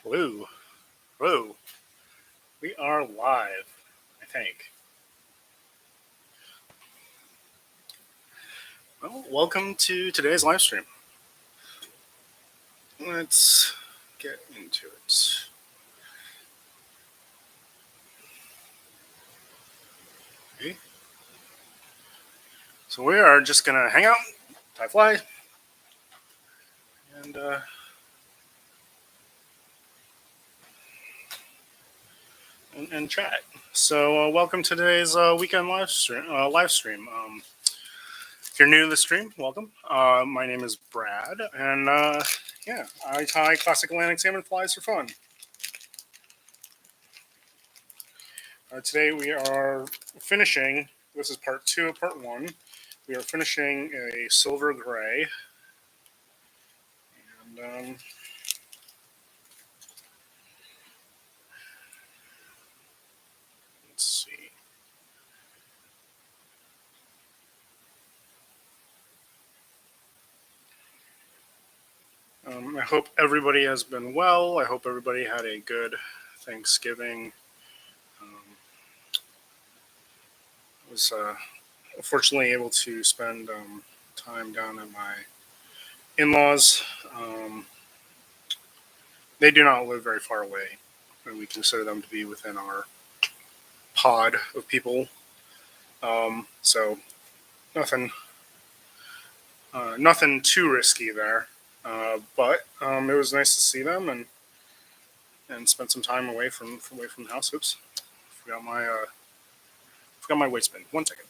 Hello. Hello. We are live, I think. Well, welcome to today's live stream. Let's get into it. Okay. So we are just going to hang out, tie fly, and, uh, and chat. So welcome to today's weekend live stream. If you're new to the stream, welcome. My name is Brad, and yeah, I tie classic Atlantic salmon flies for fun. Today we are finishing. This is part 2 of part 1. We are finishing a silver gray, and let's see. I hope everybody has been well. I hope everybody had a good Thanksgiving. I was fortunately able to spend time down at my in-laws. They do not live very far away, and we consider them to be within our pod of people. So nothing, nothing too risky there. But it was nice to see them and spend some time away from the house. Oops, forgot my waistband. 1 second.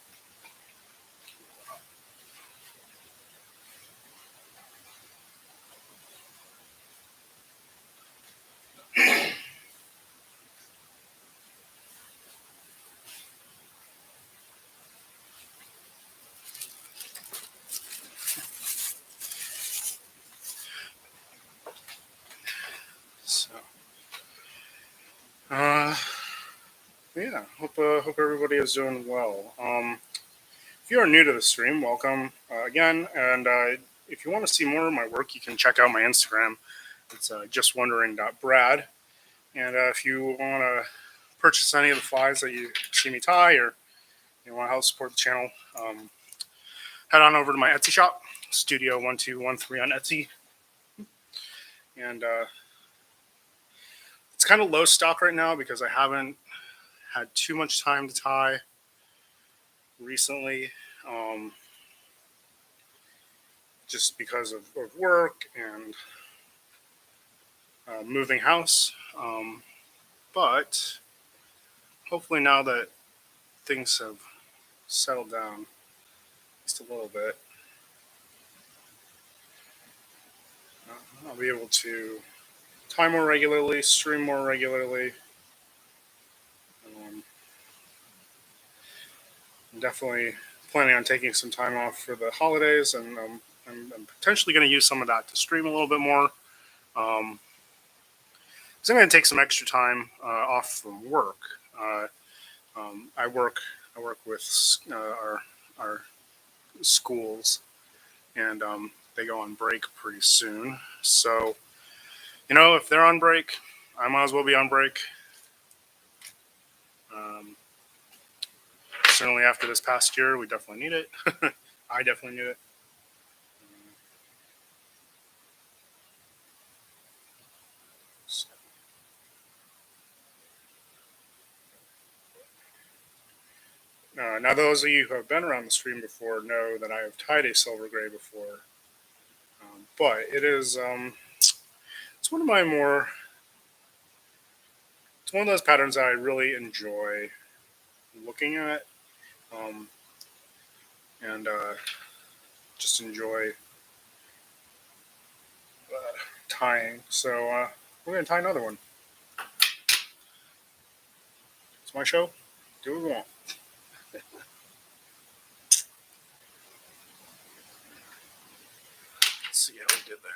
So, uh, yeah, hope everybody is doing well. If you are new to the stream, welcome again. And if you want to see more of my work, you can check out my Instagram. It's justwondering.brad. And if you want to purchase any of the flies that you see me tie, or you want to help support the channel, head on over to my Etsy shop, Studio1213 on Etsy. And it's kind of low stock right now because I haven't had too much time to tie recently, just because of work and moving house. But hopefully now that things have settled down just a little bit, I'll be able to tie more regularly, stream more regularly. I'm definitely planning on taking some time off for the holidays, and I'm potentially going to use some of that to stream a little bit more. So I'm going to take some extra time off from work. I work with our schools, and they go on break pretty soon. So, if they're on break, I might as well be on break. Certainly after this past year, we definitely need it. I definitely need it. Now, those of you who have been around the stream before know that I have tied a silver gray before, but it is it's one of my more it's one of those patterns that I really enjoy looking at, and just enjoy tying. So we're gonna tie another one. It's my show. Do what we want. Let's see how we did there.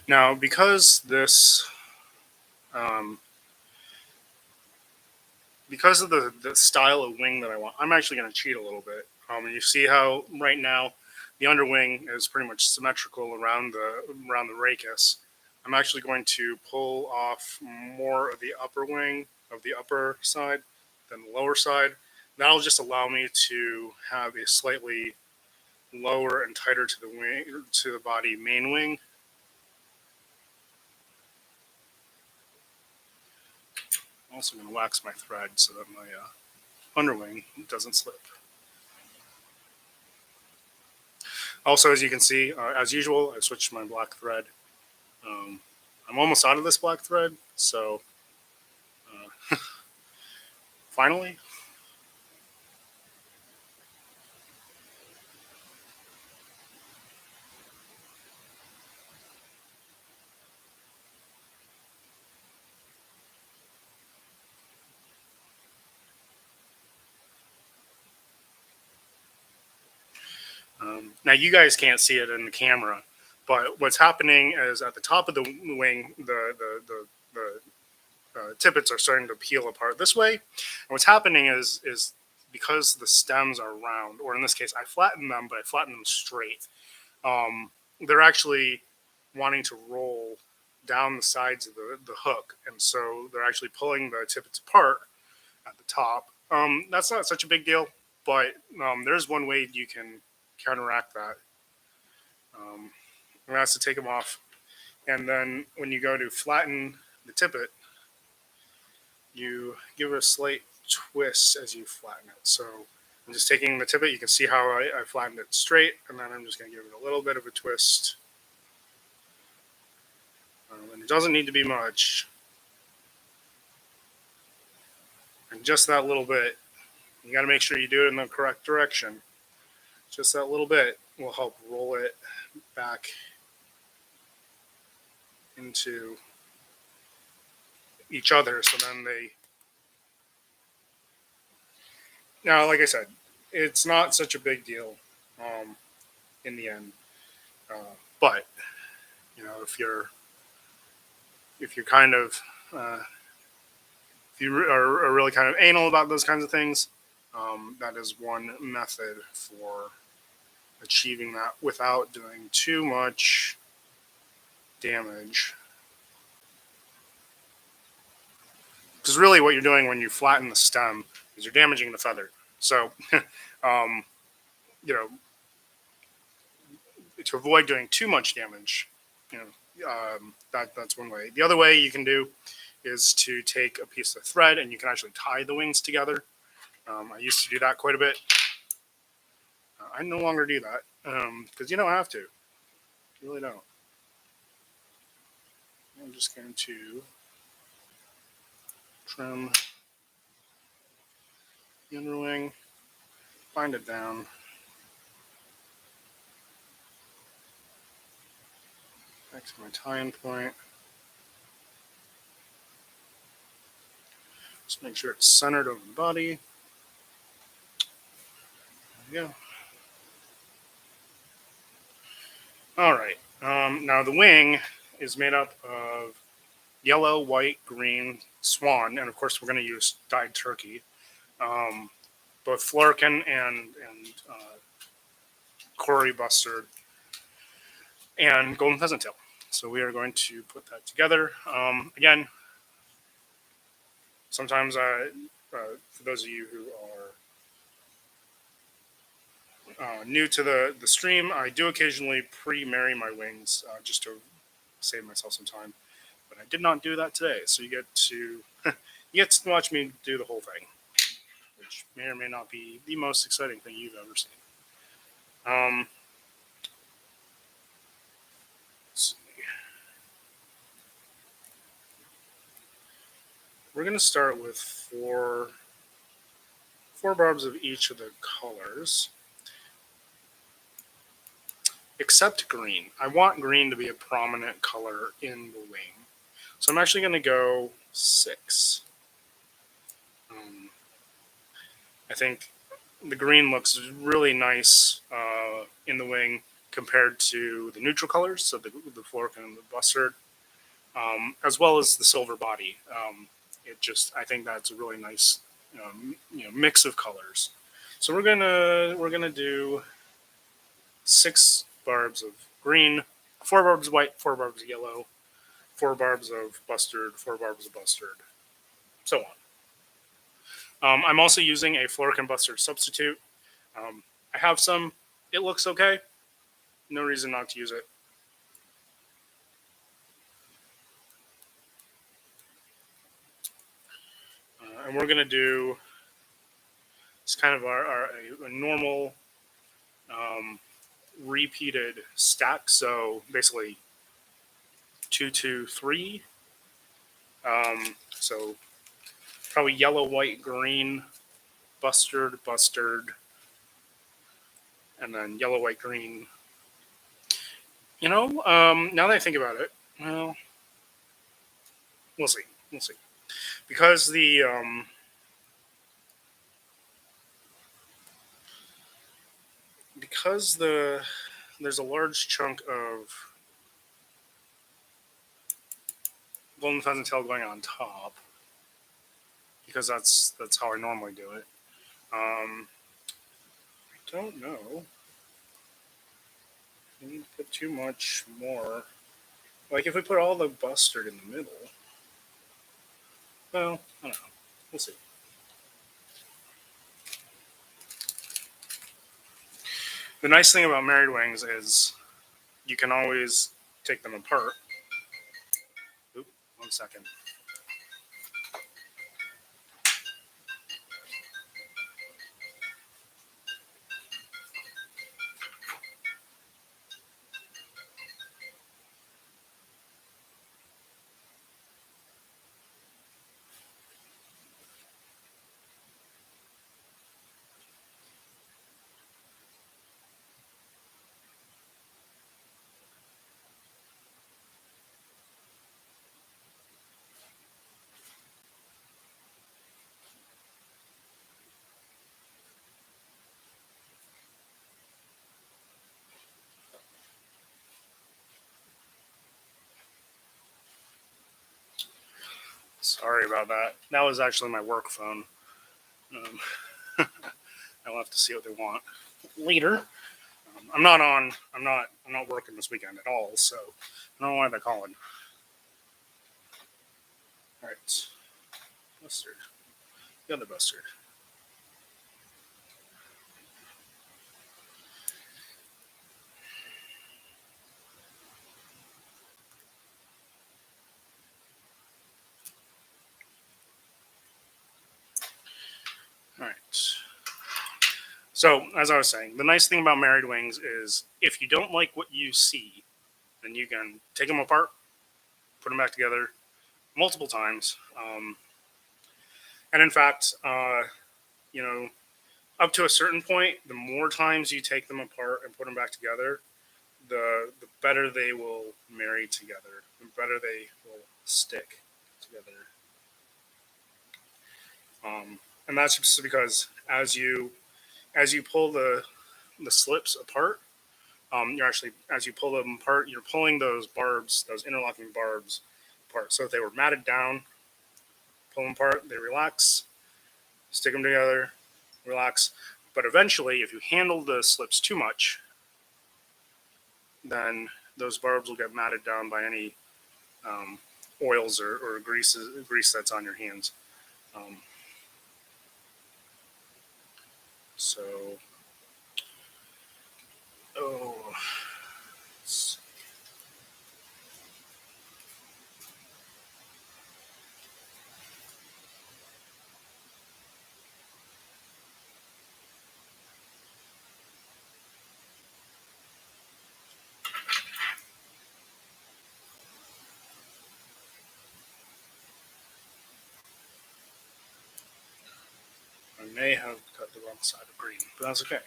Now, because this, um, because of the style of wing that I want, I'm actually going to cheat a little bit. You see how right now the underwing is pretty much symmetrical around the rachis. I'm actually going to pull off more of the upper wing of the upper side than the lower side. That'll just allow me to have a slightly lower and tighter to the wing to the body main wing. I'm also going to wax my thread so that my underwing doesn't slip. Also, as you can see, as usual, I switched my black thread. Um, I'm almost out of this black thread, so finally. Now you guys can't see it in the camera, but what's happening is at the top of the wing, the tippets are starting to peel apart this way. And what's happening is because the stems are round, or in this case, I flatten them, but I flatten them straight. They're actually wanting to roll down the sides of the hook, and so they're actually pulling the tippets apart at the top. That's not such a big deal, but there's one way you can counteract that. And that's to take them off, and then when you go to flatten the tippet, you give it a slight twist as you flatten it. So I'm just taking the tippet. You can see how I flattened it straight, and then I'm just going to give it a little bit of a twist. And it doesn't need to be much. And just that little bit, you got to make sure you do it in the correct direction. Just that little bit will help roll it back into each other. So then they. Now, like I said, it's not such a big deal in the end. But if you're kind of if you are really kind of anal about those kinds of things, that is one method for achieving that without doing too much damage. Because really, what you're doing when you flatten the stem is you're damaging the feather. So, um, you know, to avoid doing too much damage, that's one way. The other way you can do is to take a piece of thread and you can actually tie the wings together. I used to do that quite a bit. I no longer do that because you don't have to. You really don't. I'm just going to trim the underwing, bind it down. Back to my tie-in point. Just make sure it's centered over the body. There we go. All right. Now the wing is made up of yellow, white, green swan, and of course we're going to use dyed turkey. Both Florican and Cory Bustard and golden pheasant tail. So we are going to put that together. Again, sometimes for those of you who are new to the stream, I do occasionally pre-marry my wings just to save myself some time. But I did not do that today, so you get to watch me do the whole thing, which may or may not be the most exciting thing you've ever seen. Let's see. We're going to start with four barbs of each of the colors, except green. I want green to be a prominent color in the wing, so I'm actually going to go 6. I think the green looks really nice in the wing compared to the neutral colors, so the Florican and the Bustard, as well as the silver body. I think that's a really nice, mix of colors. So we're gonna do 6 barbs of green, 4 barbs of white, 4 barbs of yellow, 4 barbs of Bustard, 4 barbs of Bustard, so on. I'm also using a Florican Bustard substitute. I have some. It looks okay. No reason not to use it. And we're going to do, it's kind of a normal repeated stack. So basically 2, 2, 3. So probably yellow, white, green, Bustard, Bustard, and then yellow, white, green. Now that I think about it, well, we'll see. We'll see. Because there's a large chunk of golden pheasant tail going on top, because that's how I normally do it. I don't know. We need to put too much more. Like if we put all the Bustard in the middle. Well, I don't know. We'll see. The nice thing about married wings is you can always take them apart. Oop, 1 second. Sorry about that. That was actually my work phone. I'll have to see what they want later. I'm not working this weekend at all, so I don't know why they're calling. All right, Bustard. The other Bustard. All right. So, as I was saying, the nice thing about married wings is if you don't like what you see, then you can take them apart, put them back together multiple times. And in fact, up to a certain point, the more times you take them apart and put them back together, the better they will marry together, the better they will stick together. And that's just because as you pull the slips apart, you're actually, as you pull them apart, you're pulling those barbs, those interlocking barbs apart. So if they were matted down, pull them apart, they relax, stick them together, relax. But eventually, if you handle the slips too much, then those barbs will get matted down by any oils or grease that's on your hands. So, oh, I may have cut the wrong side of green, but that's okay.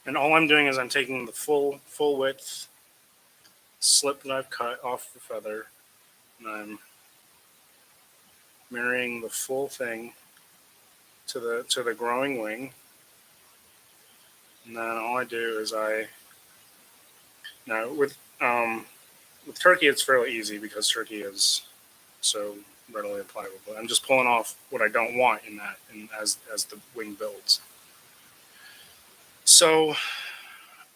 And all I'm doing is I'm taking the full width slip that I've cut off the feather, and I'm marrying the full thing to the growing wing. And then all I do is now with turkey it's fairly easy because turkey is so readily pliable. But I'm just pulling off what I don't want in that, and as the wing builds. So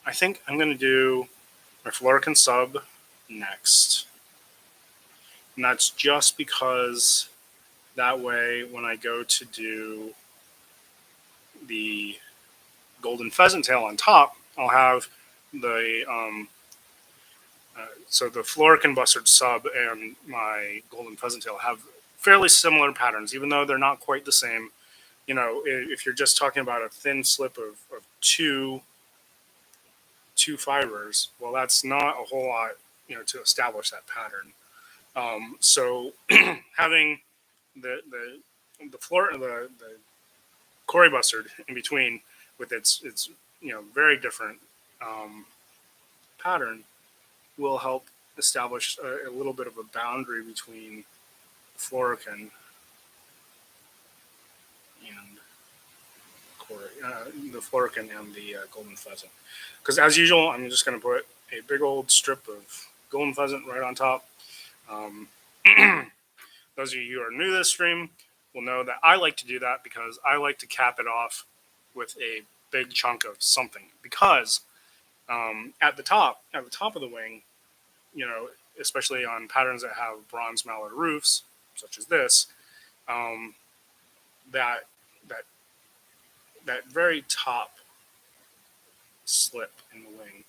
I think I'm going to do my Florican sub next, and that's just because that way when I go to do the golden pheasant tail on top, I'll have the so the Florican bustard sub and my golden pheasant tail have fairly similar patterns, even though they're not quite the same. You know, if you're just talking about a thin slip of two fibers, well, that's not a whole lot, you know, to establish that pattern. So having the Cory bustard in between with its you know very different pattern will help establish a little bit of a boundary between Florican and the Florican and the golden pheasant. Because as usual, I'm just going to put a big old strip of golden pheasant right on top. Those of you who are new to this stream will know that I like to do that because I like to cap it off with a big chunk of something. Because at the top of the wing, you know, especially on patterns that have bronze mallard roofs, such as this, that very top slip in the wing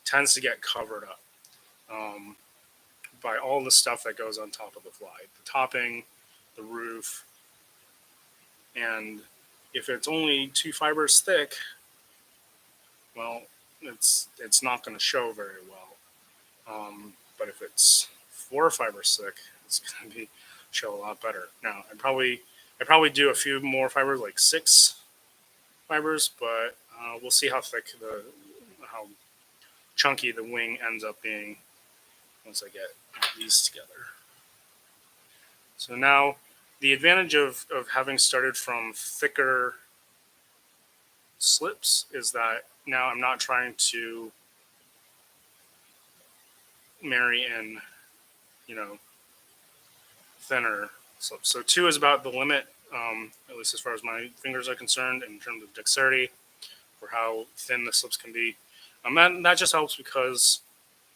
tends to get covered up by all the stuff that goes on top of the fly, the topping, the roof, and if it's only 2 fibers thick, well, it's not going to show very well. But if it's 4 fibers thick, it's going to show a lot better. Now, I probably do a few more fibers, like 6 fibers, but we'll see how thick how chunky the wing ends up being once I get these together. So now the advantage of having started from thicker slips is that now I'm not trying to marry in, you know, thinner slips. So 2 is about the limit, at least as far as my fingers are concerned, in terms of dexterity for how thin the slips can be. That just helps because,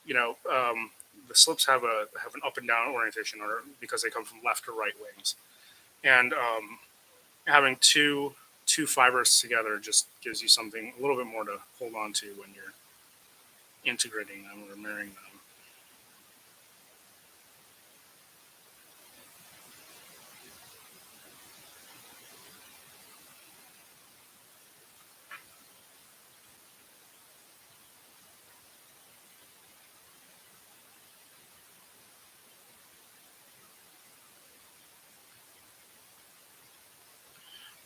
you know, the slips have an up and down orientation, or because they come from left or right wings, and having two fibers together just gives you something a little bit more to hold on to when you're integrating them or marrying them.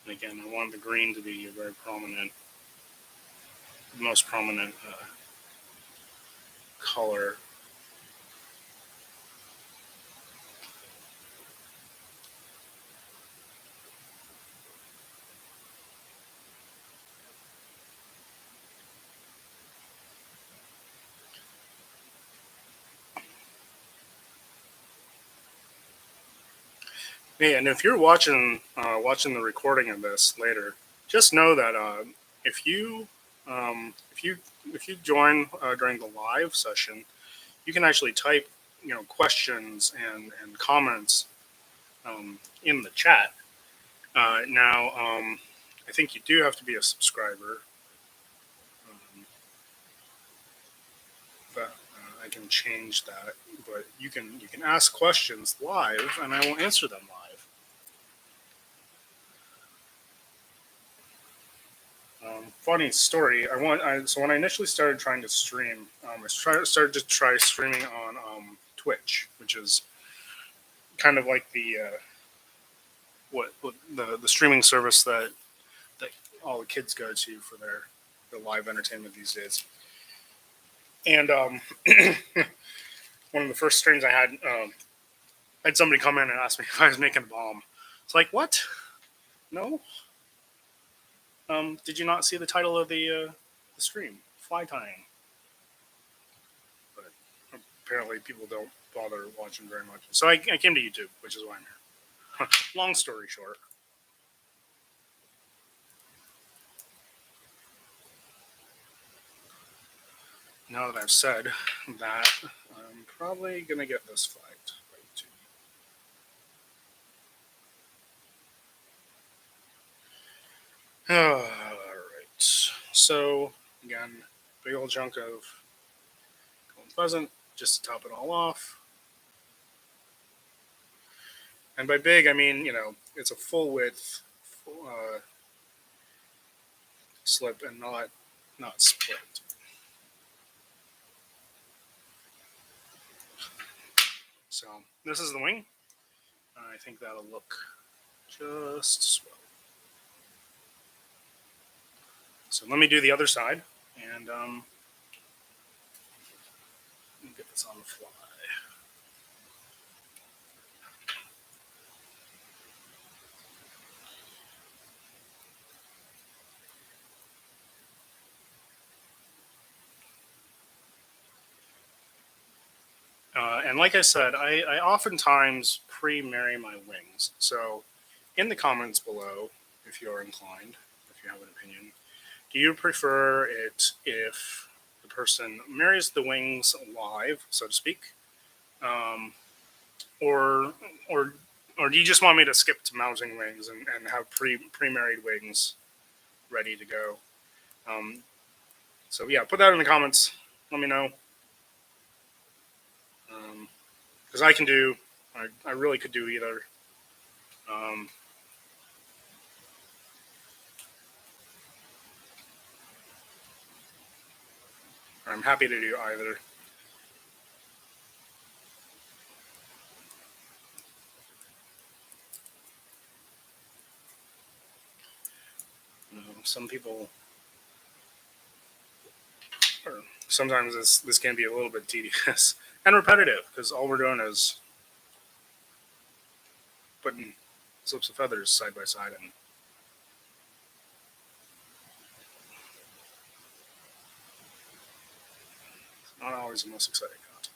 And again, I want the green to be a very prominent, most prominent color. Yeah, and if you're watching the recording of this later, just know that if you join during the live session, you can actually type, you know, questions and comments in the chat. Now, I think you do have to be a subscriber, but I can change that. But you can ask questions live, and I will answer them live. Funny story. So when I initially started trying to stream, I started to try streaming on Twitch, which is kind of like the the streaming service that all the kids go to for their live entertainment these days. And one of the first streams I had somebody come in and ask me if I was making a bomb. It's like, what? No. Did you not see the title of the stream? Fly tying. But apparently people don't bother watching very much. So I came to YouTube, which is why I'm here. Long story short. Now that I've said that, I'm probably going to get this flagged by YouTube. Alright. So, again, big old chunk of Golden Pheasant, just to top it all off. And by big, I mean, it's a full width slip and not split. So this is the wing. I think that'll look just swell. So let me do the other side and get this on the fly. And like I said, I oftentimes pre-marry my wings. So in the comments below, if you're inclined, if you have an opinion, do you prefer it if the person marries the wings live, so to speak, or do you just want me to skip to mounting wings and have pre-married wings ready to go? So yeah, put that in the comments. Let me know. Because I really could do either. I'm happy to do either. Some people, or sometimes this can be a little bit tedious and repetitive because all we're doing is putting slips of feathers side by side and it's not always the most exciting content.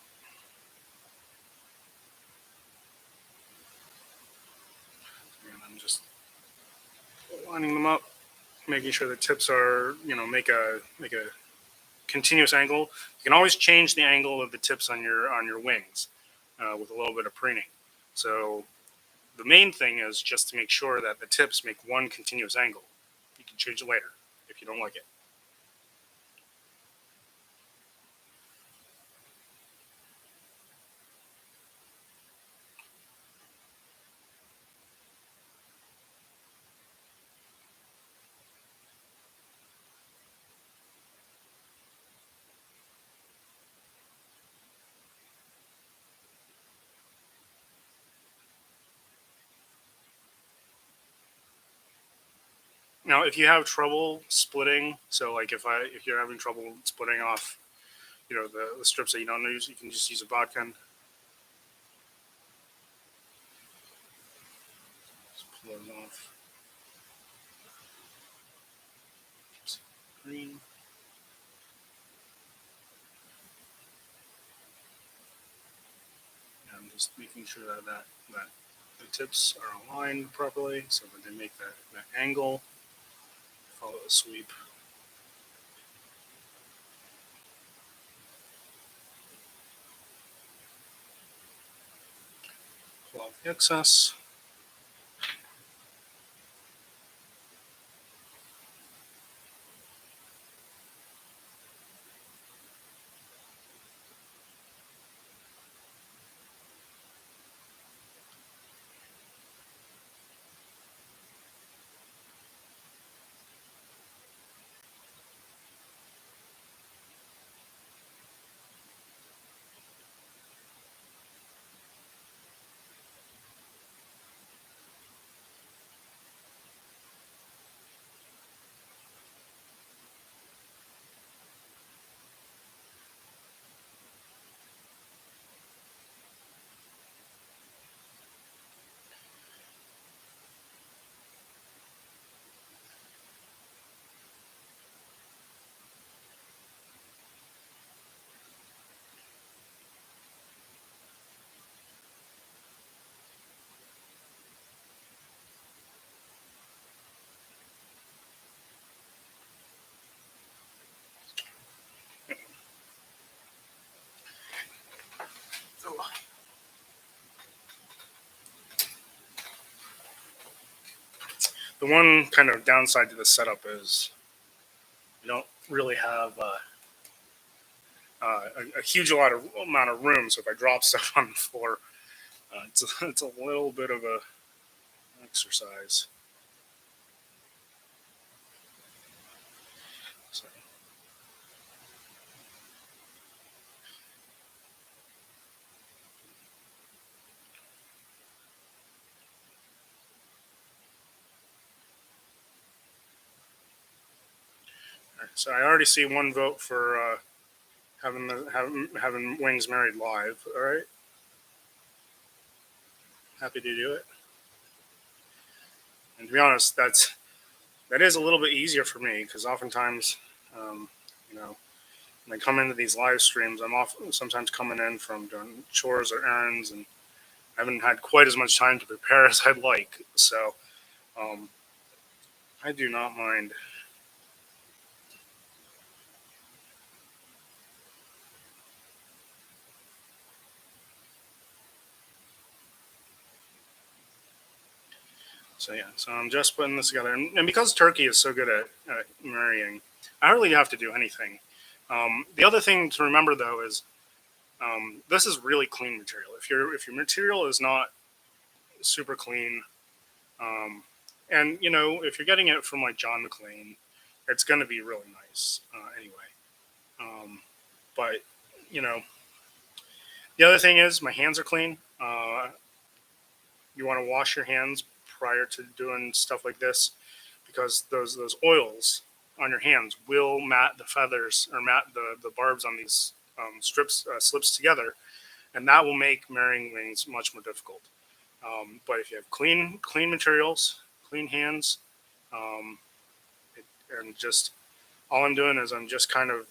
And I'm just lining them up, making sure the tips are, make a continuous angle. You can always change the angle of the tips on your wings with a little bit of preening. So the main thing is just to make sure that the tips make one continuous angle. You can change it later if you don't like it. Now, if you have trouble splitting, so like if you're having trouble splitting off, the strips that you don't use, you can just use a bodkin. Just pull those off. Green. And just making sure that the tips are aligned properly so that they make that angle. Follow the sweep. Pull off the excess. The one kind of downside to this setup is you don't really have a huge amount of room. So if I drop stuff on the floor, it's a little bit of a exercise. So, so I already see one vote for having Wings Married live. All right, happy to do it. And to be honest, that is a little bit easier for me because oftentimes, um, you know, when I come into these live streams, I'm often sometimes coming in from doing chores or errands, and I haven't had quite as much time to prepare as I'd like. So um, I do not mind. So yeah, so I'm just putting this together, and because turkey is so good at marrying, I don't really have to do anything. The other thing to remember though is this is really clean material. If your material is not super clean, um, and if you're getting it from like John McClane, it's going to be really nice anyway. Um, but you know, the other thing is my hands are clean. You want to wash your hands prior to doing stuff like this because those oils on your hands will mat the feathers or mat the barbs on these slips together, and that will make marrying wings much more difficult. But if you have clean materials, clean hands, um, it, and just all I'm doing is I'm just kind of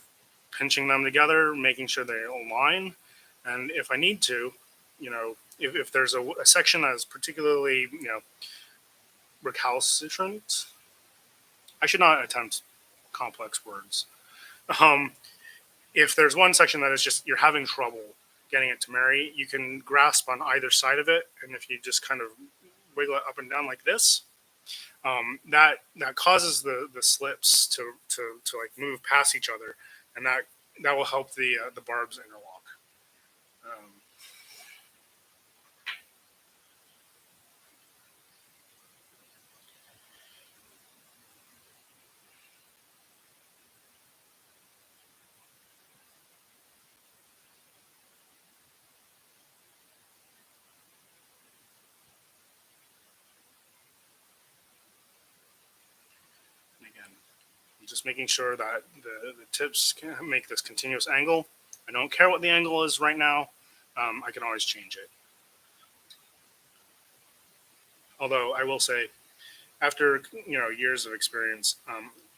pinching them together, making sure they align, and if I need to, if there's a section that is particularly recalcitrant, I should not attempt complex words. Um, if there's one section that is just you're having trouble getting it to marry, you can grasp on either side of it, and if you just kind of wiggle it up and down like this, that causes the slips to like move past each other, and that will help the barbs interlock. Um, Again, just making sure that the tips can make this continuous angle. I don't care what the angle is right now. I can always change it. Although I will say, after years of experience,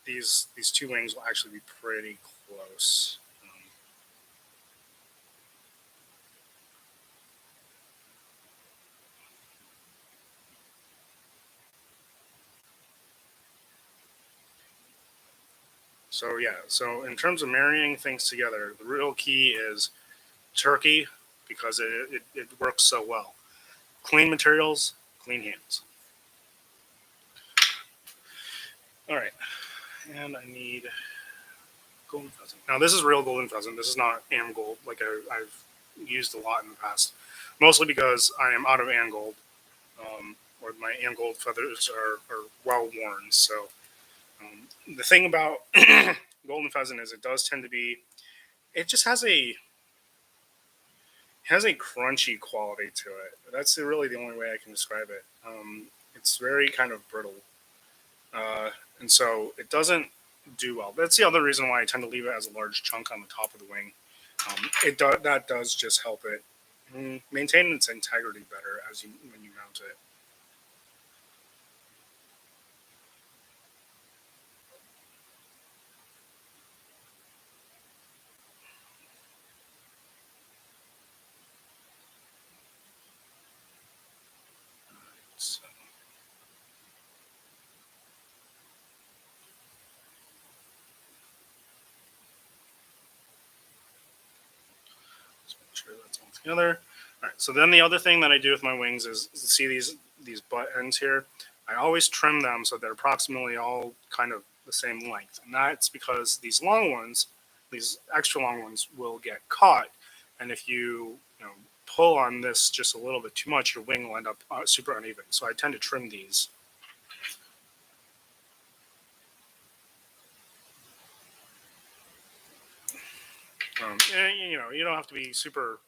these two wings will actually be pretty close. So yeah, so in terms of marrying things together, the real key is turkey because it works so well. Clean materials, clean hands. All right, and I need golden pheasant. Now this is real golden pheasant. This is not Amgold like I've used a lot in the past, mostly because I am out of Amgold, or my Amgold feathers are well worn. So the thing about golden pheasant is it does tend to be. It just has a crunchy quality to it. That's really the only way I can describe it. It's very kind of brittle, uh, and so it doesn't do well. That's the other reason why I tend to leave it as a large chunk on the top of the wing. That does just help it maintain its integrity better as you when you mount it. So let's make sure that's all together. All right. So then the other thing that I do with my wings is see these butt ends here. I always trim them so they're approximately all kind of the same length. And that's because these long ones, these extra long ones, will get caught. And if you know, pull on this just a little bit too much, your wing will end up super uneven. So I tend to trim these. And, you know, you don't have to be super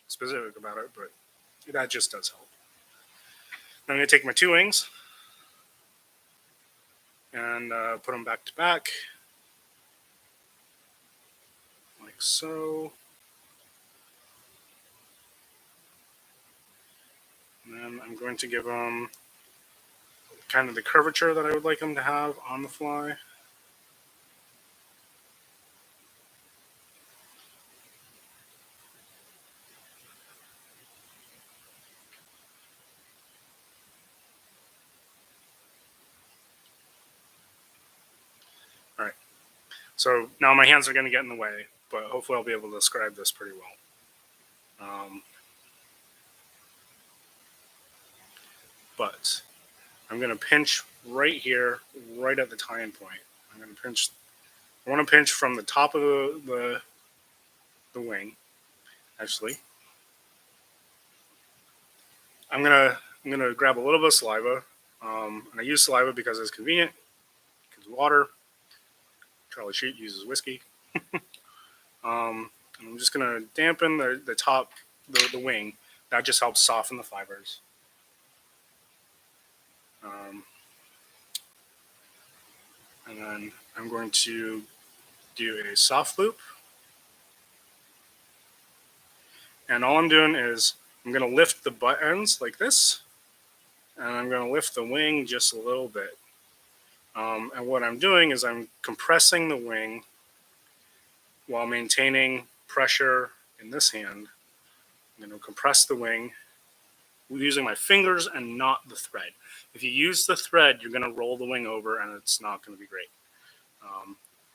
specific about it, but that just does help. I'm going to take my two wings and put them back to back, like so. And then I'm going to give them kind of the curvature that I would like them to have on the fly. All right. So now my hands are going to get in the way, but hopefully I'll be able to describe this pretty well. But I'm going to pinch right here, right at the tying point. I'm going to pinch. I want to pinch from the top of the wing. Actually, I'm gonna grab a little bit of saliva, and I use saliva because it's convenient. Because water. Charlie Sheen uses whiskey. And I'm just gonna dampen the top, the wing. That just helps soften the fibers. And then I'm going to do a soft loop. And all I'm doing is I'm going to lift the butt ends like this, and I'm going to lift the wing just a little bit. And what I'm doing is I'm compressing the wing while maintaining pressure in this hand. I'm going to compress the wing using my fingers and not the thread. If you use the thread, you're going to roll the wing over, and it's not going to be great.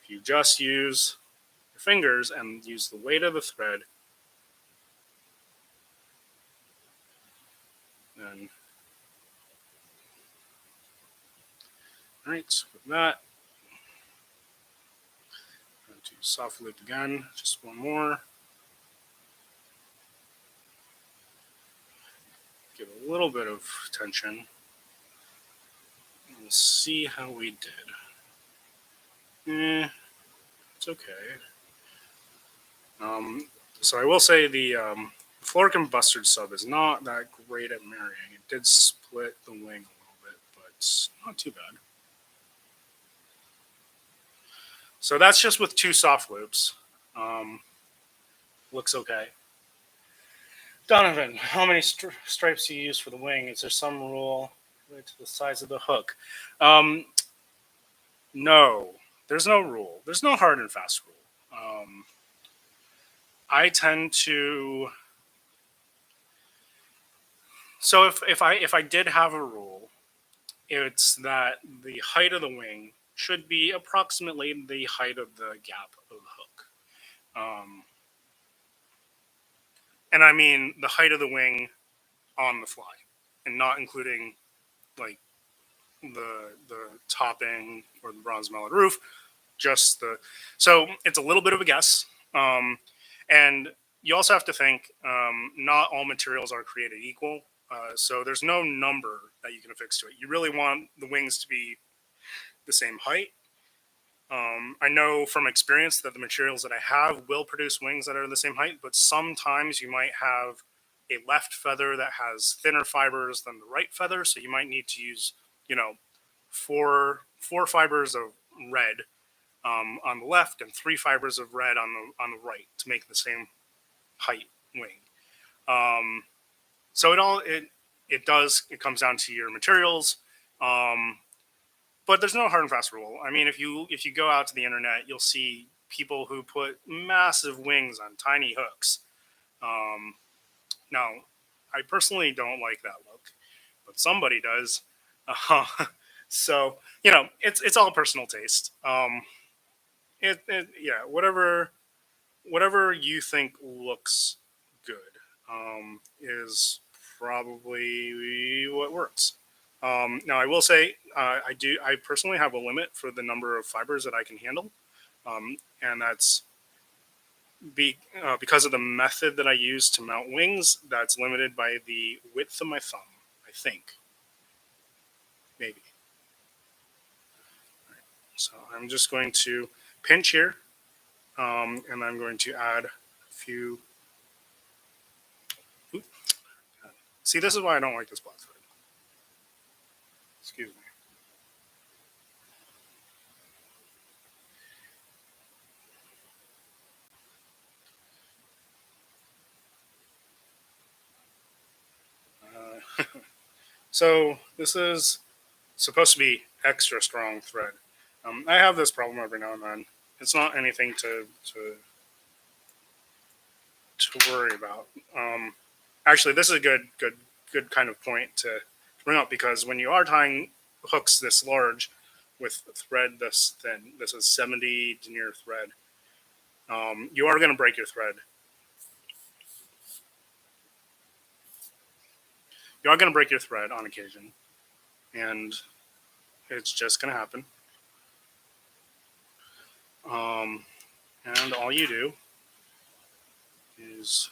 If you just use your fingers and use the weight of the thread, then all right, with that, I'm going to soft loop again, just one more. Give a little bit of tension. We'll see how we did. It's okay. So I will say the Florican Bustard sub is not that great at marrying. It did split the wing a little bit, but it's not too bad. So that's just with two soft loops. Looks okay. Donovan, how many stripes do you use for the wing? Is there some rule related to the size of the hook? No, there's no rule. There's no hard and fast rule. I tend to. So if I did have a rule, it's that the height of the wing should be approximately the height of the gap of the hook. And I mean the height of the wing on the fly, and not including like the topping or the bronze mallet roof. Just the so it's a little bit of a guess, and you also have to think not all materials are created equal. So there's no number that you can affix to it. You really want the wings to be the same height. I know from experience that the materials that I have will produce wings that are the same height, but sometimes you might have a left feather that has thinner fibers than the right feather, so you might need to use, you know, four fibers of red on the left and three fibers of red on the right to make the same height wing. So it comes down to your materials. But there's no hard and fast rule. I mean, if you go out to the internet, you'll see people who put massive wings on tiny hooks. Now, I personally don't like that look, but somebody does. So you know, it's all personal taste. Yeah, whatever you think looks good is probably what works. Now, I will say I personally have a limit for the number of fibers that I can handle, and that's because of the method that I use to mount wings. That's limited by the width of my thumb. I think maybe. So I'm just going to pinch here, and I'm going to add a few. Oop, see, this is why I don't like this black thread. Excuse me. So this is supposed to be extra strong thread. I have this problem every now and then. It's not anything to worry about. Actually, this is a good kind of point to bring up, because when you are tying hooks this large with thread this thin, this is 70 denier thread. You are going to break your thread. You are going to break your thread on occasion, and it's just going to happen. And all you do is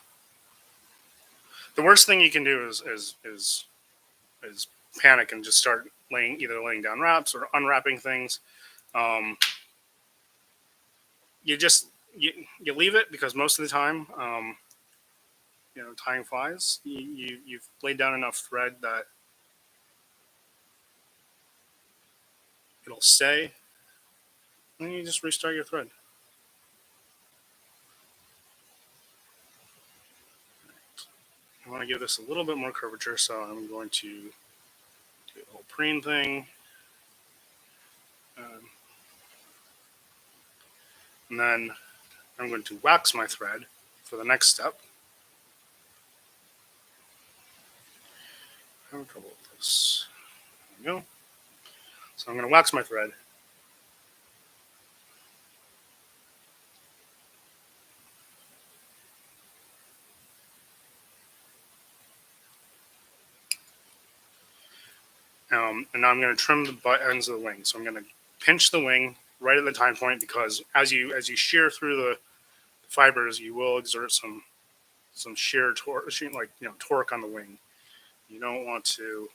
the worst thing you can do is panic and just start laying down wraps or unwrapping things. Um, you just you leave it, because most of the time, tying flies, you've laid down enough thread that it'll stay, and you just restart your thread. I want to give this a little bit more curvature, so I'm going to do a little preen thing. Um, and then I'm going to wax my thread for the next step. I'm having trouble with this. There we go. So I'm going to wax my thread. And now I'm going to trim the butt ends of the wing. So I'm going to pinch the wing right at the tine point, because as you shear through the fibers, you will exert some shear torque, torque on the wing. You don't want to.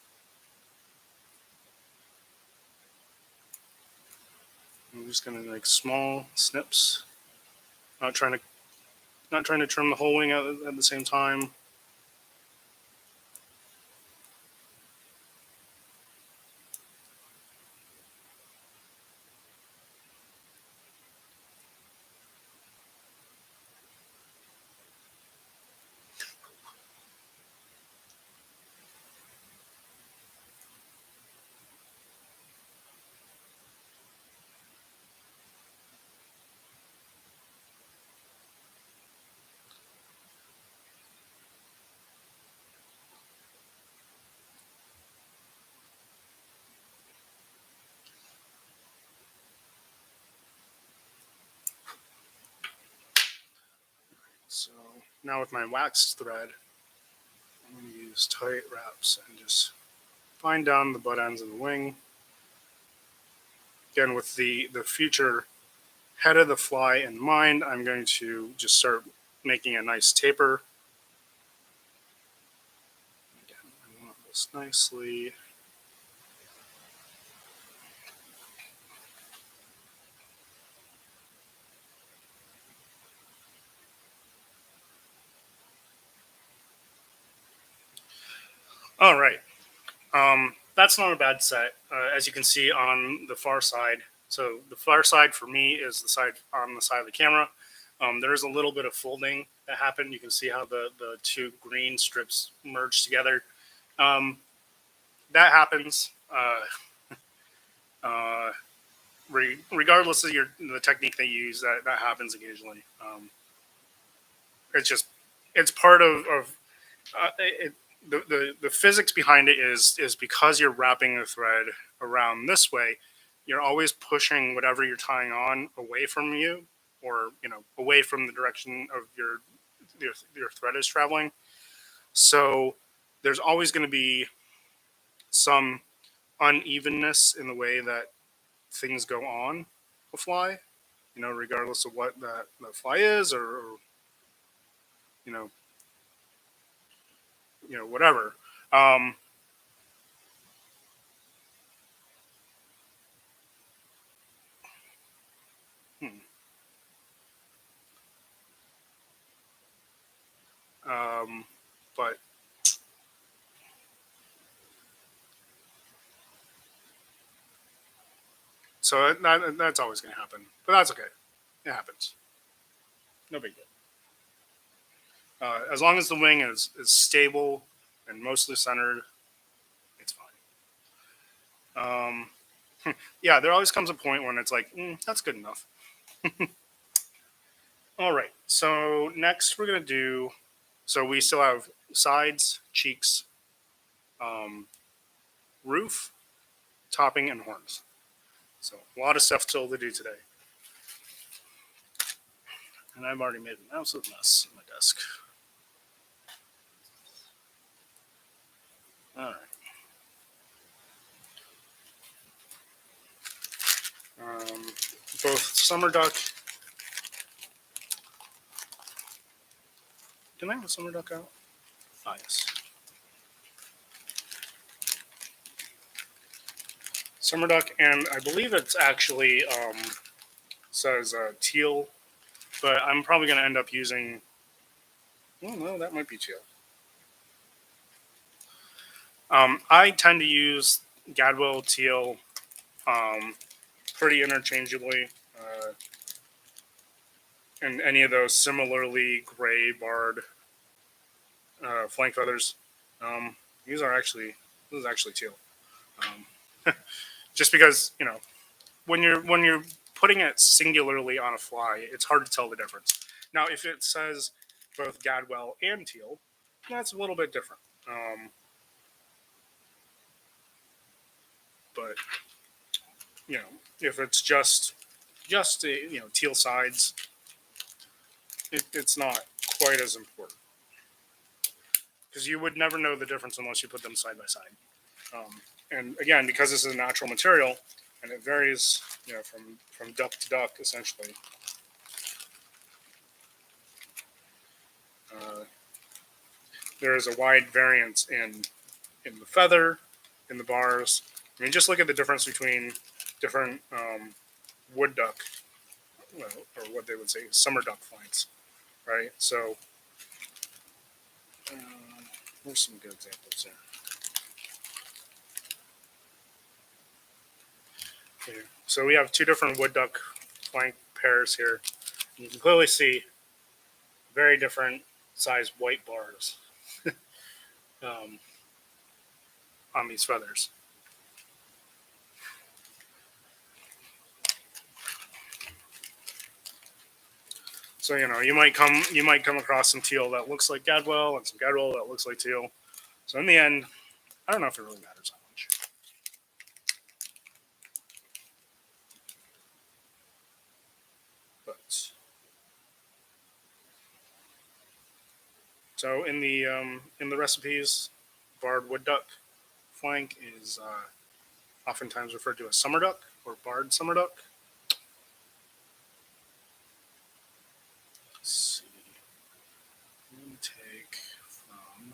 I'm just going to make small snips, not trying to trim the whole wing at the same time. So now with my waxed thread, I'm going to use tight wraps and just bind down the butt ends of the wing. Again, with the future head of the fly in mind, I'm going to just start making a nice taper. Again, I want this nicely. All right. That's not a bad set, as you can see on the far side. So the far side for me is the side on the side of the camera. There's a little bit of folding that happened. You can see how the two green strips merge together. Um, that happens. Uh, Regardless of the technique they use, that happens occasionally. It's just it's part of it, the physics behind it is because you're wrapping the thread around this way, you're always pushing whatever you're tying on away from you, or away from the direction of your thread is traveling. So there's always going to be some unevenness in the way that things go on a fly. Regardless of what that fly is, or you know, whatever. Um, hmm, um, but so that's always going to happen. But that's okay. It happens. No big deal. As long as the wing is stable and mostly centered, it's fine. Yeah, there always comes a point when it's like, that's good enough. All right. So next we're gonna do. So we still have sides, cheeks, um, roof, topping, and horns. So a lot of stuff still to do today. And I've already made an absolute mess on my desk. All right. Um, both summer duck. Didn't I have a summer duck out? Ah, yes. Summer duck, and I believe it's actually says teal, but I'm probably going to end up using. Oh no, that might be teal. I tend to use Gadwell teal um, pretty interchangeably, and any of those similarly gray barred flank feathers. Um, these are actually this is actually teal. Just because when you're putting it singularly on a fly, it's hard to tell the difference. Now, if it says both Gadwell and teal, that's a little bit different. But if it's just teal sides, it's not quite as important because you would never know the difference unless you put them side by side. And again, because this is a natural material and it varies, from duck to duck, essentially. Uh, there is a wide variance in the feather, in the bars. I mean, just look at the difference between different wood duck, well, or what they would say summer duck flanks, right? So, uh, there's some good examples there. Here. So we have two different wood duck flank pairs here. You can clearly see very different size white bars um, on these feathers. So you might come across some teal that looks like Gadwell and some Gadwell that looks like teal. So in the end, I don't know if it really matters that much. But so in the recipes, barred wood duck flank is oftentimes referred to as summer duck or barred summer duck. Let's see. I'm going to take from.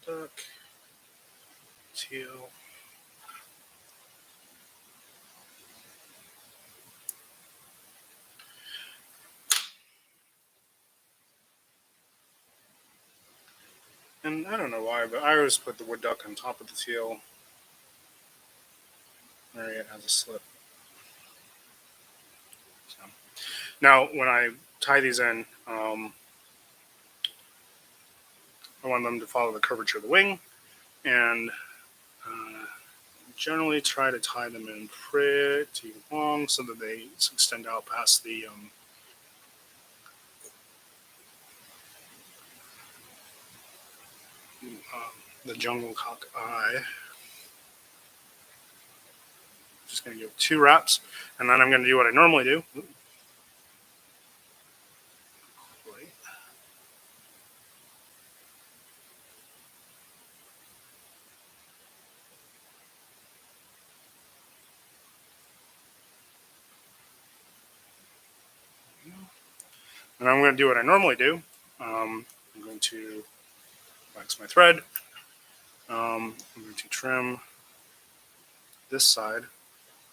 duck, teal. And I don't know why, but I always put the wood duck on top of the teal. There it has a slip. So. Now, when I tie these in, I want them to follow the curvature of the wing, and generally try to tie them in pretty long so that they extend out past the jungle cock eye. Just going to give 2 wraps, and then I'm going to do what I normally do. And I'm going to do what I normally do. I'm going to wax my thread. I'm going to trim this side.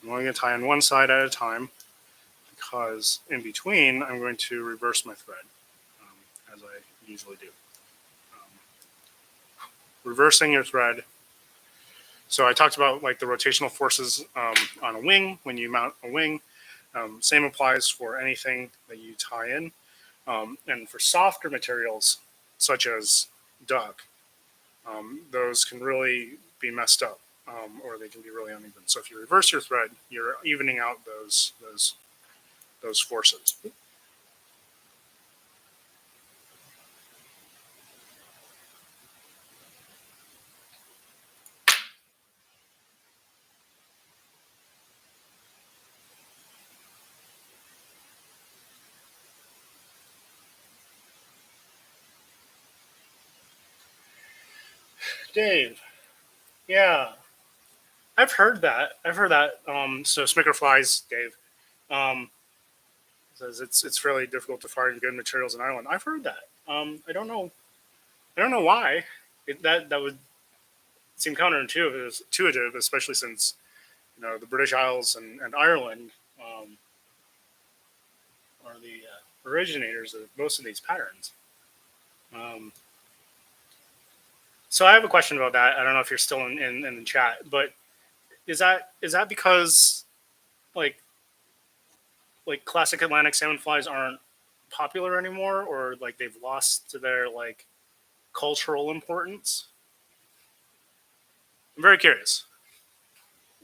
I'm only going to tie on one side at a time because in between I'm going to reverse my thread as I usually do. Reversing your thread. So I talked about like the rotational forces on a wing when you mount a wing. Same applies for anything that you tie in. And for softer materials such as duck, those can really be messed up, or they can be really uneven. So if you reverse your thread, you're evening out those forces. Dave, yeah, I've heard that. I've heard that. So Smicker flies, Dave. Um, says it's fairly difficult to find good materials in Ireland. I've heard that. I don't know. I don't know why. That would seem counterintuitive, especially since the British Isles and Ireland are the originators of most of these patterns. Um, so I have a question about that. I don't know if you're still in the chat, but is that because like classic Atlantic salmon flies aren't popular anymore, or like they've lost their like cultural importance? I'm very curious.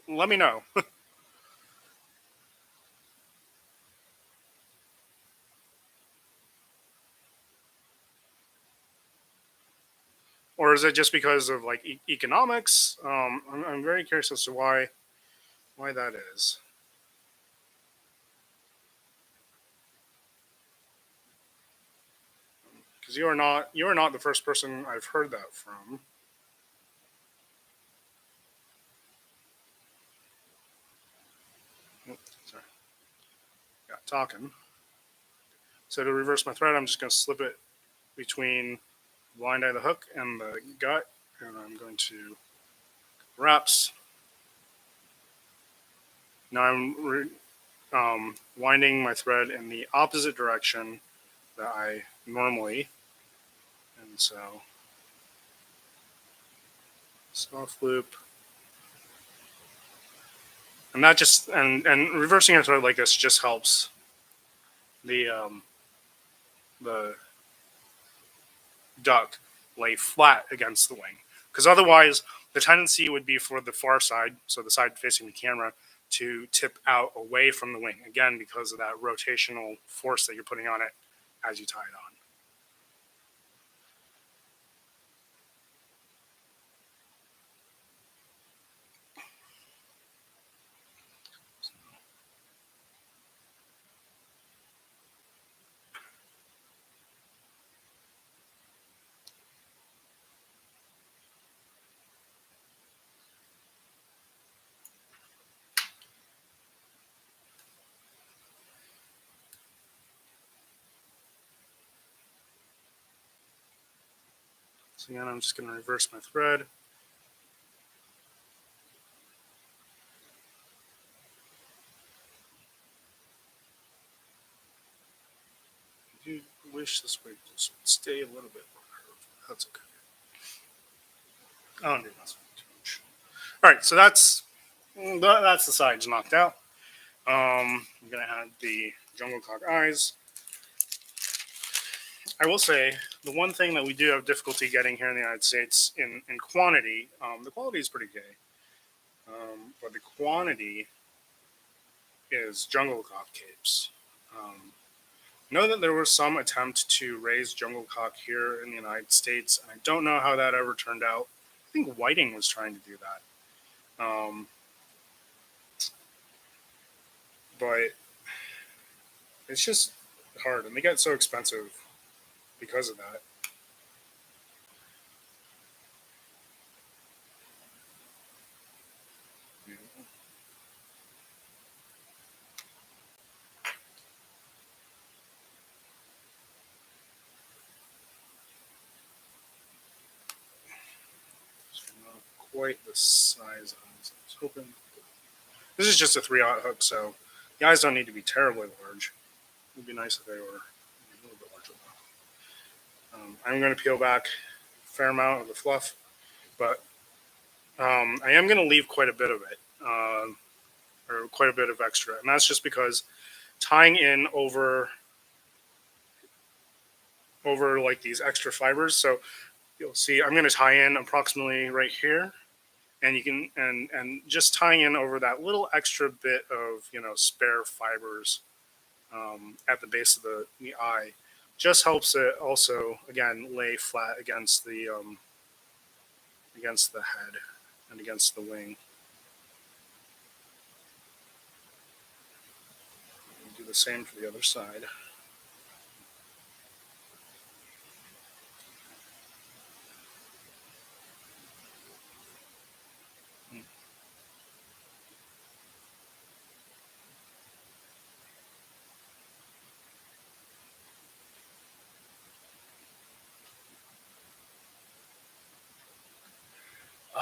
Let me know. Or is it just because of like economics? I'm very curious as to why that is. Because you are not the first person I've heard that from. Sorry, got talking. So to reverse my thread, I'm just going to slip it between the blind eye of the hook and the gut, and I'm going to wraps. Now I'm winding my thread in the opposite direction that I normally, and so soft loop, and that just and reversing your thread like this just helps the duck lay flat against the wing, because otherwise the tendency would be for the far side, so the side facing the camera, to tip out away from the wing, again because of that rotational force that you're putting on it as you tie it on. So again, I'm just going to reverse my thread. I do wish this way just would stay a little bit more. That's okay. I don't do this too much. All right, so that's the sides knocked out. I'm gonna have the jungle cock eyes. I will say the one thing that we do have difficulty getting here in the United States in quantity, the quality is pretty good, but the quantity is jungle cock capes. Know that there was some attempt to raise jungle cock here in the United States, and I don't know how that ever turned out. I think Whiting was trying to do that, but it's just hard, and they get so expensive because of that. So not quite the size I was hoping. This is just a 3/0 hook, so the eyes don't need to be terribly large. It would be nice if they were a little bit larger. I'm going to peel back a fair amount of the fluff, but I am going to leave quite a bit of it, or quite a bit of extra, and that's just because tying in over like these extra fibers. So you'll see I'm going to tie in approximately right here, and you can and just tying in over that little extra bit of spare fibers at the base of the eye just helps it also again lay flat against the head and against the wing. Do the same for the other side.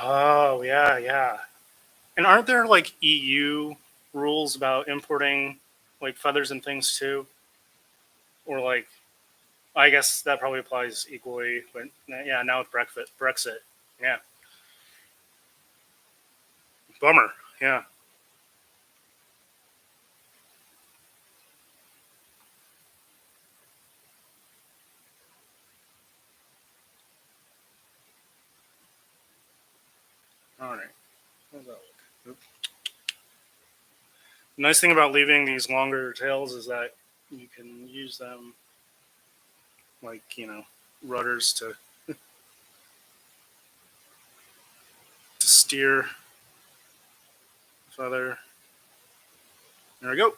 Oh yeah, yeah. And aren't there like EU rules about importing like feathers and things too? Or like I guess that probably applies equally, but yeah, now with Brexit, yeah, bummer, yeah. All right, how's that look? The nice thing about leaving these longer tails is that you can use them like rudders to steer the feather. There we go.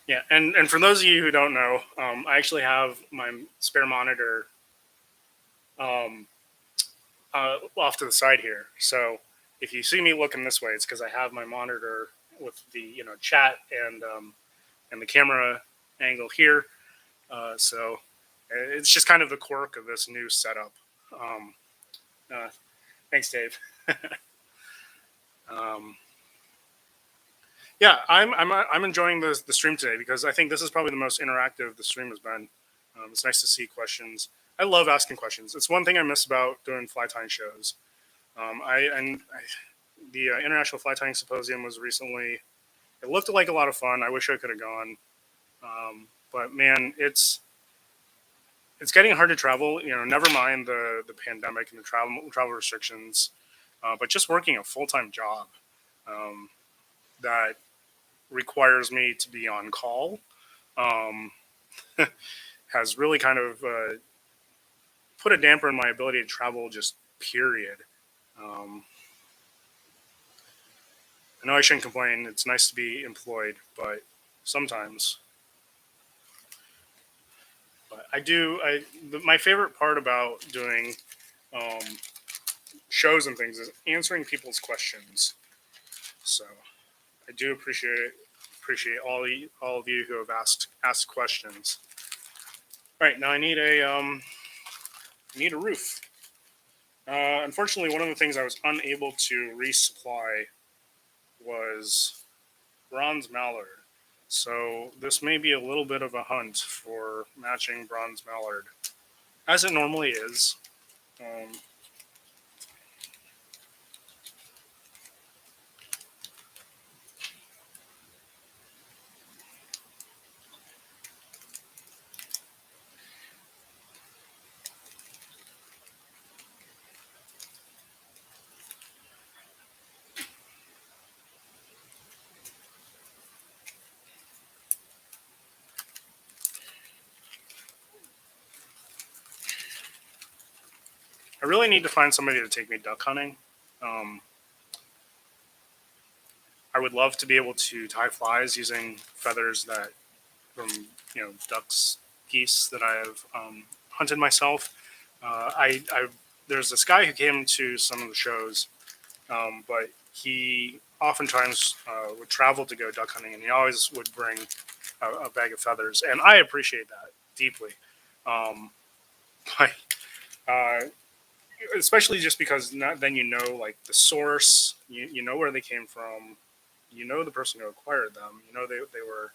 Yeah, and for those of you who don't know, I actually have my spare monitor um, off to the side here. So if you see me looking this way, it's because I have my monitor with the chat and the camera angle here. So it's just kind of the quirk of this new setup. Um, uh, Thanks, Dave. um, yeah, I'm enjoying the stream today because I think this is probably the most interactive the stream has been. It's nice to see questions. I love asking questions. It's one thing I miss about doing fly tying shows. The International Fly Tying Symposium was recently. It looked like a lot of fun. I wish I could have gone, but man, it's getting hard to travel. Never mind the pandemic and the travel restrictions, but just working a full time job um, that requires me to be on call um, has really kind of put a damper in my ability to travel. Just period. Um, I know I shouldn't complain. It's nice to be employed, but sometimes. But my favorite part about doing um, shows and things is answering people's questions. So I do appreciate all of you who have asked questions. All right, now I need need a roof. Unfortunately, one of the things I was unable to resupply was bronze mallard. So this may be a little bit of a hunt for matching bronze mallard, as it normally is. Um, I really need to find somebody to take me duck hunting. Um, I would love to be able to tie flies using feathers that from ducks, geese that I have hunted myself. I there's this guy who came to some of the shows, but he oftentimes would travel to go duck hunting, and he always would bring a bag of feathers, and I appreciate that deeply. Um, but uh, especially just because then like the source, you know where they came from, you know the person who acquired them, you know they were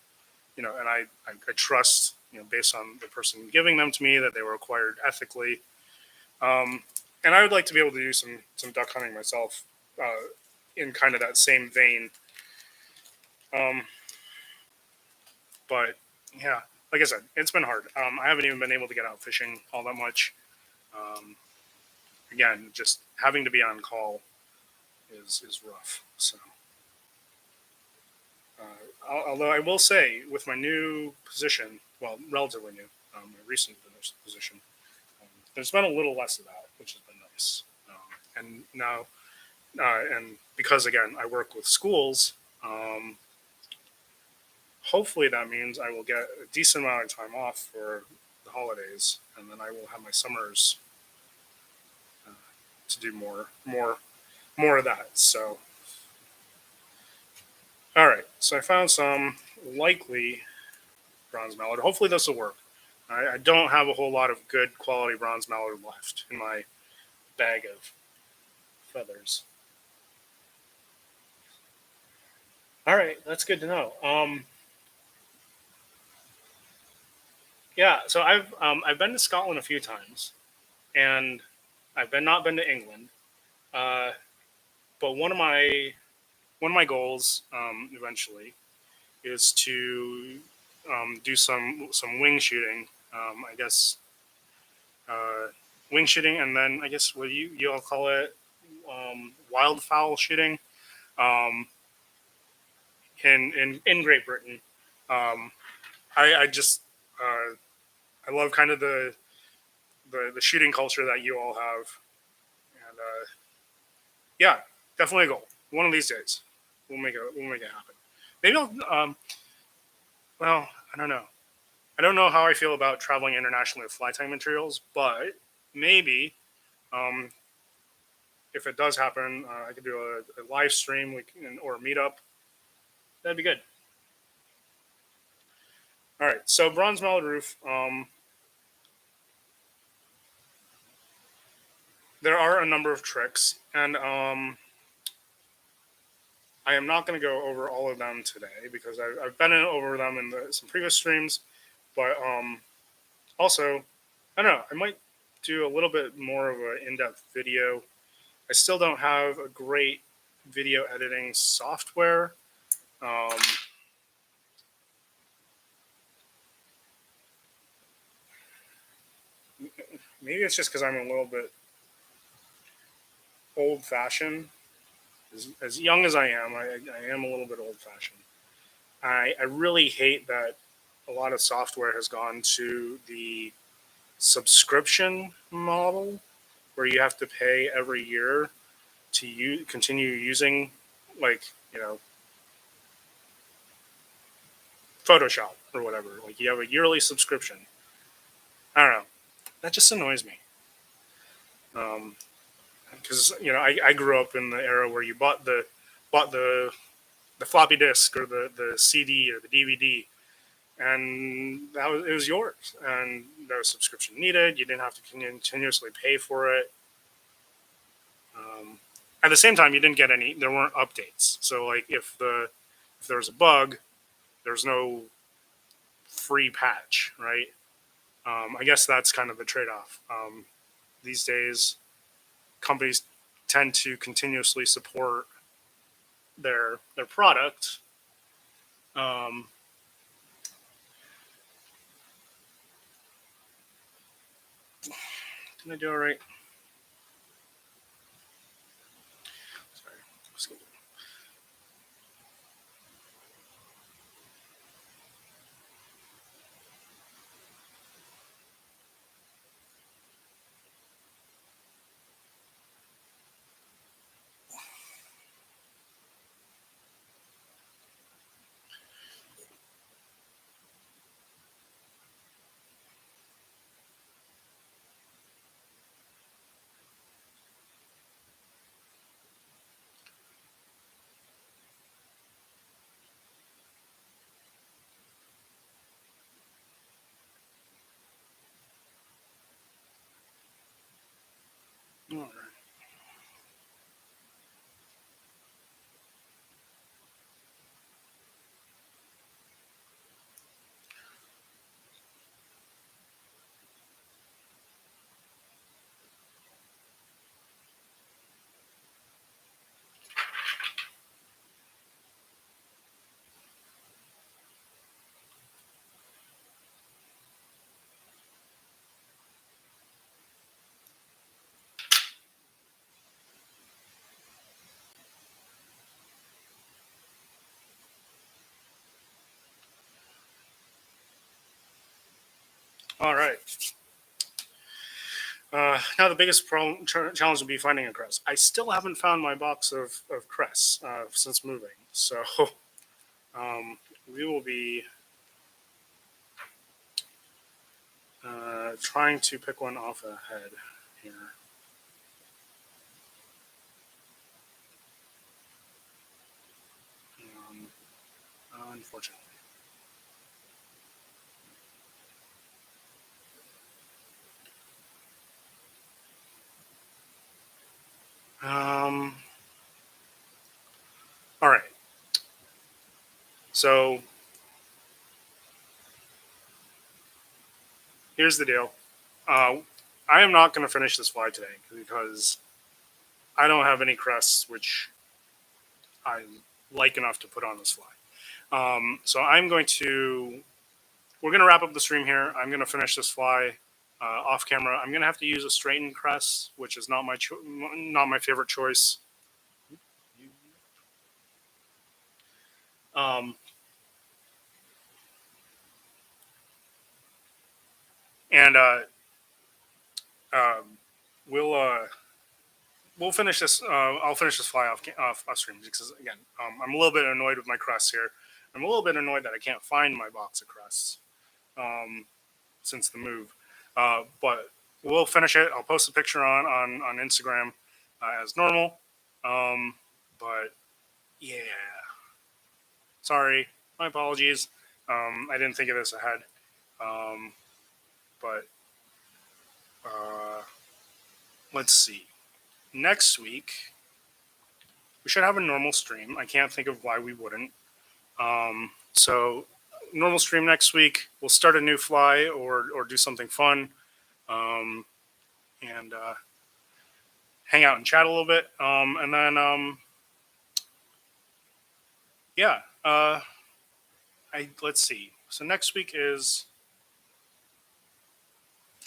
and I trust based on the person giving them to me that they were acquired ethically. Um, and I would like to be able to do some duck hunting myself in kind of that same vein. Um, but yeah, like I said, it's been hard. I haven't even been able to get out fishing all that much. Um, Again, just having to be on call is rough. So, although I will say, with my new position, well, relatively new, my recent position, there's been a little less of that, which has been nice. And now, and because again, I work with schools, um, hopefully that means I will get a decent amount of time off for the holidays, and then I will have my summers uh, to do more of that. So, all right. So I found some likely bronze mallard. Hopefully this will work. I don't have a whole lot of good quality bronze mallard left in my bag of feathers. All right, that's good to know. Yeah, so I've been to Scotland a few times, and I've been not been to England. Uh, but one of my goals eventually is to do some wing shooting. I guess uh, wing shooting, and then I guess what you all call it, wildfowl shooting in Great Britain. Um, I just I love kind of the shooting culture that you all have, and yeah, definitely a goal. One of these days, we'll make it happen. Maybe I'll. Well, I don't know. I don't know how I feel about traveling internationally with fly tying materials, but maybe um, if it does happen, I could do a live stream or a meetup. That'd be good. All right, so bronze mallard roof. There are a number of tricks, and I am not going to go over all of them today because I've been over them in some previous streams. But also, I don't know. I might do a little bit more of an in-depth video. I still don't have a great video editing software. Um, Maybe it's just because I'm a little bit old-fashioned. As young as I am, I am a little bit old-fashioned. I really hate that a lot of software has gone to the subscription model where you have to pay every year to continue using, like, Photoshop or whatever. Like, you have a yearly subscription. I don't know. That just annoys me. Because I grew up in the era where you bought the floppy disk or the CD or the DVD, and it was yours, and no subscription needed. You didn't have to continuously pay for it. At the same time, you didn't get any. There weren't updates. So like if there was a bug, there's no free patch, right? I guess that's kind of the trade-off. These days, companies tend to continuously support their product. Um, did I do it right? Sorry. All right. All right. Now the biggest challenge will be finding a crest. I still haven't found my box of crests since moving, so um, we will be trying to pick one off a head here. Um, Unfortunately. All right. So here's the deal. Uh, I am not going to finish this fly today because I don't have any crests which I like enough to put on this fly. So I'm going to. We're going to wrap up the stream here. I'm going to finish this fly off camera. I'm going to have to use a straightened crest, which is not not my favorite choice. Um, and um, we'll we'll finish this. I'll finish this fly off stream because again, I'm a little bit annoyed with my crests here. I'm a little bit annoyed that I can't find my box of crests since the move. But we'll finish it. I'll post a picture on Instagram as normal. But yeah, sorry, my apologies. I didn't think of this ahead. Um, but let's see. Next week we should have a normal stream. I can't think of why we wouldn't. So normal stream next week. We'll start a new fly or do something fun, and hang out and chat a little bit. And then yeah, let's see. So next week is.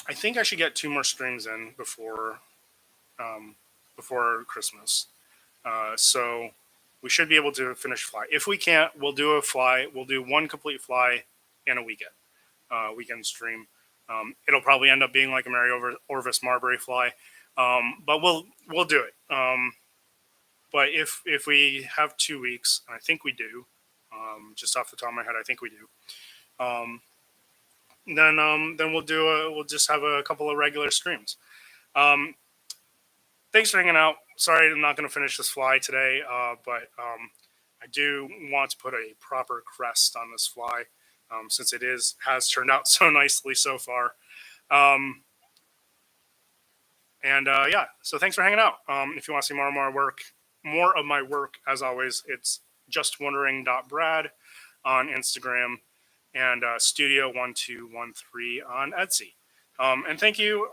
I think I should get 2 more streams in um, before Christmas. So we should be able to finish fly. If we can't, we'll do a fly. We'll do one complete fly in a weekend stream. It'll probably end up being like a Mary Orvis Marbury fly, but we'll do it. But if we have 2 weeks, and I think we do, just off the top of my head, I think we do. Then we'll just have a couple of regular streams. Thanks for hanging out. Sorry, I'm not going to finish this fly today, but I do want to put a proper crest on this fly. since it has turned out so nicely so far. Um, yeah, so thanks for hanging out. If you want to see more of my work, as always, it's justwondering.brad on Instagram and Studio1213 on Etsy. And thank you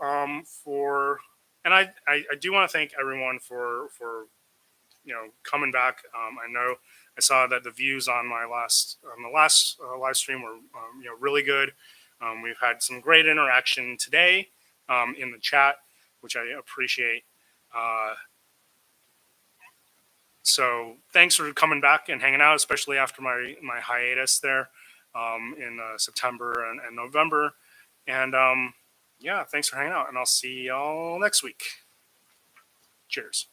for, and I do want to thank everyone for coming back. I know I saw that the views on the last live stream were really good. We've had some great interaction today in the chat, which I appreciate. So thanks for coming back and hanging out, especially after my hiatus there in September and November. And yeah, thanks for hanging out, and I'll see y'all next week. Cheers.